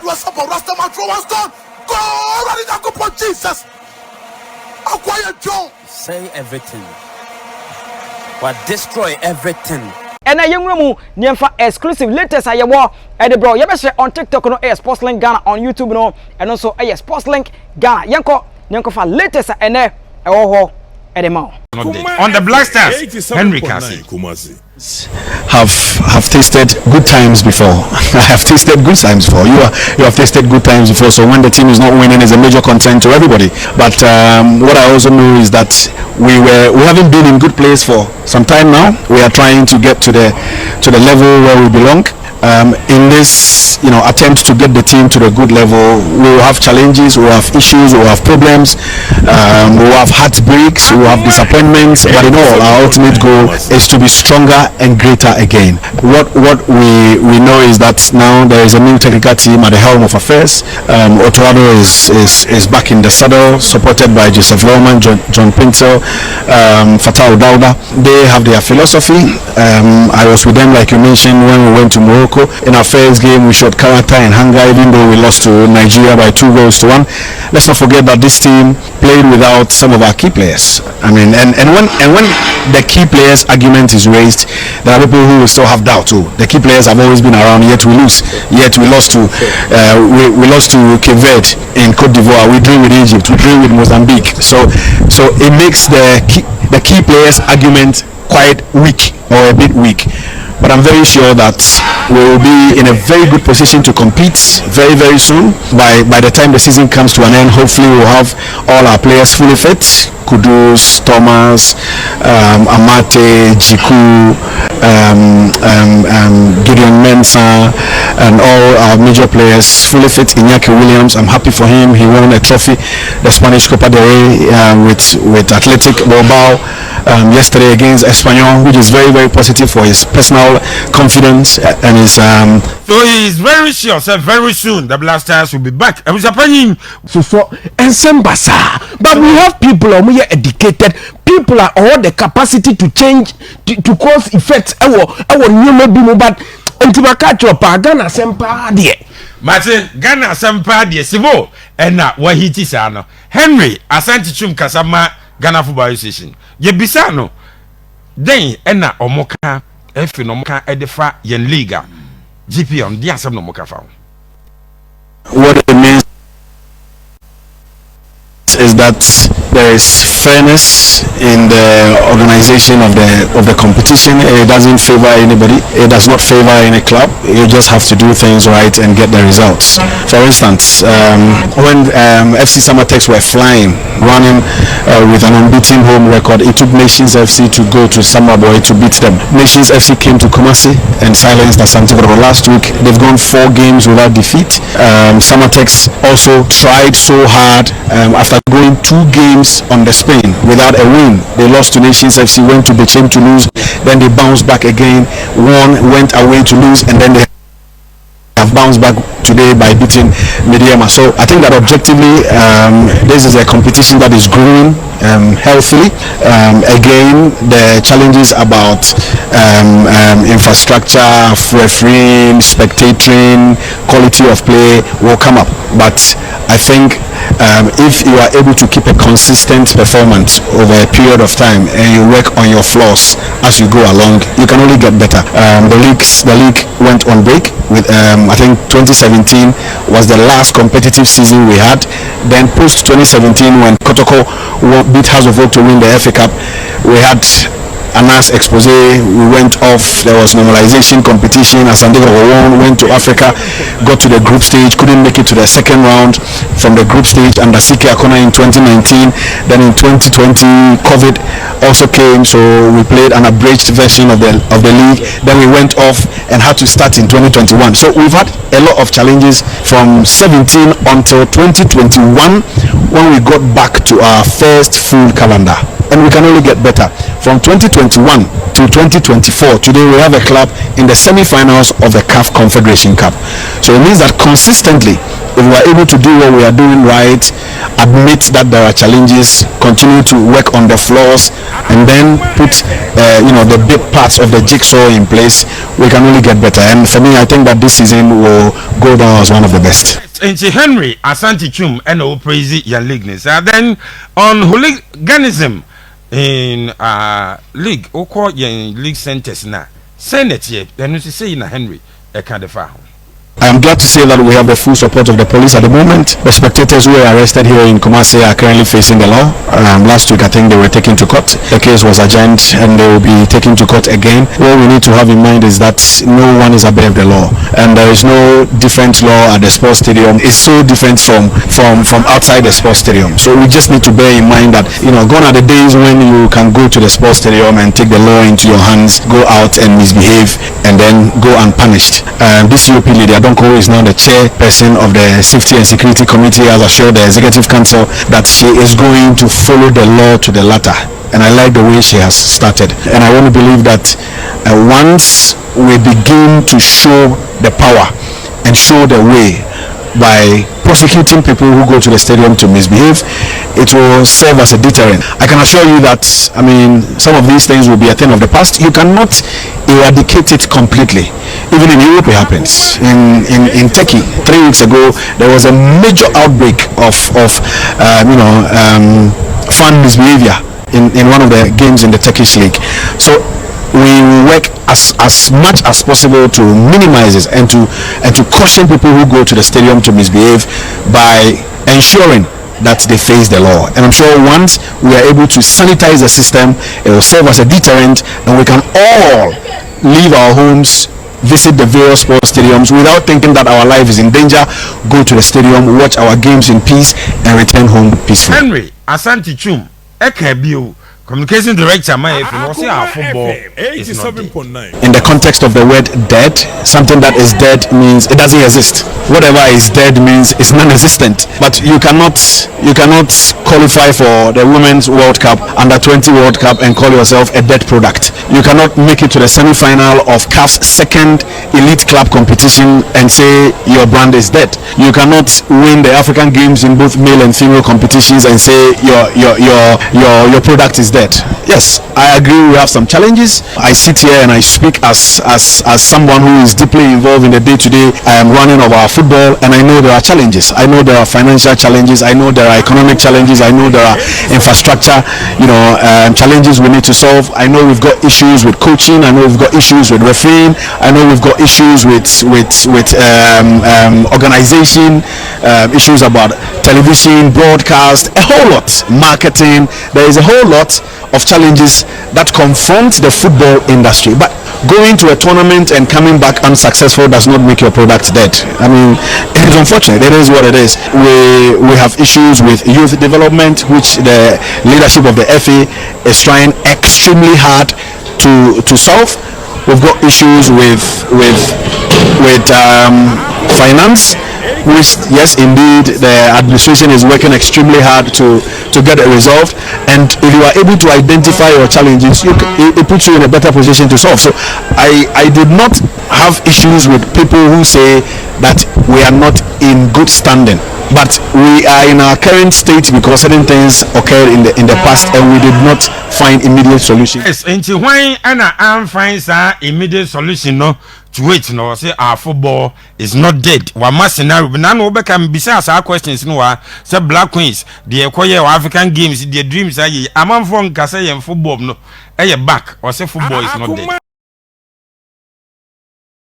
was up, Rastaman throw was done. Go already that go for Jesus. Acquire Joe. Say everything. But destroy everything. And a young woman, Nyemfa exclusive latest I war at the bro. You share on TikTok no Sports Link Ghana on YouTube no and also Sports Link Ghana. Yanko for latest and at the mall. On the Black Stars, Henry Cassie have tasted good times before. I have tasted good times before. You have tasted good times before. So when the team is not winning, it's a major concern to everybody. But what I also know is that we haven't been in good place for some time now. We are trying to get to the level where we belong. In this attempt to get the team to the good level, we will have challenges, we will have issues, we will have problems, we will have heartbreaks, we will have disappointments, but in all, our ultimate goal is to be stronger and greater again. What we know is that now there is a new technical team at the helm of affairs. Otto Addo is back in the saddle, supported by Joseph Lawman, John Pintel, Fatah Dauda. They have their philosophy. I was with them, like you mentioned, when we went to Morocco. In our first game, we showed character and hunger, even though we lost to Nigeria by 2-1. Let's not forget that this team played without some of our key players. I mean, and when the key players argument is raised, there are people who will still have doubt too. The key players have always been around, yet we lose. Yet we lost to Cape Verde in Cote d'Ivoire. We drew with Egypt. We drew with Mozambique. So it makes the key players argument quite weak, or a bit weak. But I'm very sure that we will be in a very good position to compete very, very soon. By the time the season comes to an end, hopefully we'll have all our players fully fit. Kudus, Thomas, Amate, Jiku, Gideon Mensah, and all our major players fully fit. Inaki Williams, I'm happy for him. He won a trophy, the Spanish Copa del Rey, with Athletic Bilbao yesterday against Espanyol, which is very, very positive for his personal confidence and his. So he is very sure that very soon the Black Stars will be back. I was happening so and Sembasa, but we have people who are educated. People are all the capacity to change to cause effects. Our new maybe but until I catch your Ghana Sempa dear. Martin Ghana Sempa dear Sivo and now what he is Henry Asante Chum Kasama Ghana Football Association. Yebisano then ena omoka efi no moka edefa yen liga GP on dia sam no moka fa. What it means is that there is fairness in the organization of the competition. It doesn't favor anybody. It does not favor any club. You just have to do things right and get the results. For instance, when FC Samatex were flying, running with an unbeaten home record, it took Nations FC to go to Samaboy to beat them. Nations FC came to Kumasi and silenced Asante last week. They've gone 4 games without defeat. Samatex also tried so hard after going 2 games on the Spain without a win. They lost to Nations FC, went to Bechem to lose, then they bounced back again, won, went away to lose, and then they have bounced back today by beating Mediama. So I think that objectively this is a competition that is growing healthily. Again, the challenges about infrastructure, refereeing, spectating, quality of play will come up, but I think if you are able to keep a consistent performance over a period of time and you work on your flaws as you go along, you can only get better. The league went on break with I think 2017 was the last competitive season we had. Then post 2017, when Kotoko beat House of Oak to win the FA Cup, we had a nice expose. We went off. There was normalization competition. Asante went to Africa, got to the group stage, couldn't make it to the second round from the group stage under Siki Akona in 2019. Then in 2020, COVID also came, so we played an abridged version of the league. Then we went off and had to start in 2021. So we've had a lot of challenges from 17 until 2021 when we got back to our first full calendar. And we can only get better. From 2021 to 2024, today we have a club in the semi-finals of the CAF Confederation Cup. So it means that consistently if we are able to do what we are doing right, admit that there are challenges, continue to work on the flaws, and then put the big parts of the jigsaw in place, we can only get better. And for me, I think that this season will go down as one of the best. Henry Asante Chum and praise your league. Then on hooliganism in league, or call your league centers now. Senate here, then you say in Henry, a kind of I am glad to say that we have the full support of the police at the moment. The spectators who were arrested here in Kumasi are currently facing the law. Last week, I think they were taken to court. The case was adjourned and they will be taken to court again. What we need to have in mind is that no one is above the law, and there is no different law at the sports stadium. It's so different from outside the sports stadium. So we just need to bear in mind that, gone are the days when you can go to the sports stadium and take the law into your hands, go out and misbehave, and then go unpunished. This UP lady, Adonko, is now the chairperson of the Safety and Security Committee, has assured the Executive Council that she is going to follow the law to the latter. And I like the way she has started. And I want to believe that once we begin to show the power and show the way by prosecuting people who go to the stadium to misbehave, it will serve as a deterrent. I can assure you that, some of these things will be a thing of the past. You cannot eradicate it completely. Even in Europe it happens. In Turkey, 3 weeks ago, there was a major outbreak of fan misbehavior in one of the games in the Turkish league. So we work as much as possible to minimize this and to caution people who go to the stadium to misbehave by ensuring that they face the law. And I'm sure once we are able to sanitize the system, it will serve as a deterrent, and we can all leave our homes, visit the various sports stadiums without thinking that our life is in danger, go to the stadium, watch our games in peace, and return home peacefully. Henry Asante Chum, Ekebio, Communication Director, my football is not dead. In the context of the word dead, something that is dead means it doesn't exist. Whatever is dead means it's non-existent. But you cannot qualify for the Women's World Cup, Under-20 World Cup, and call yourself a dead product. You cannot make it to the semi-final of CAF's second elite club competition and say your brand is dead. You cannot win the African Games in both male and female competitions and say your product is dead. Yes, I agree, we have some challenges. I sit here and I speak as someone who is deeply involved in the day-to-day running of our football, and I know there are challenges. I know there are financial challenges. I know there are economic challenges. I know there are infrastructure challenges we need to solve. I know we've got issues with coaching. I know we've got issues with refereeing. I know we've got issues with organization, issues about television, broadcast, a whole lot, marketing. There is a whole lot of challenges that confront the football industry. But going to a tournament and coming back unsuccessful does not make your product dead. It is unfortunate. It is what it is. We have issues with youth development, which the leadership of the FA is trying extremely hard to solve. We've got issues with finance, which, yes, indeed, the administration is working extremely hard to get it resolved. And if you are able to identify your challenges, it puts you in a better position to solve. So I did not have issues with people who say that we are not in good standing, but we are in our current state because certain things occurred in the past and we did not find immediate solutions. Yes, and when I find an immediate solution, no, to wait, no, say our football is not dead. One must scenario, but now we can besides our questions, no, say Black Queens, the acquire African games, their dreams, I'm on from Kasay and football, no, back or say football is not dead.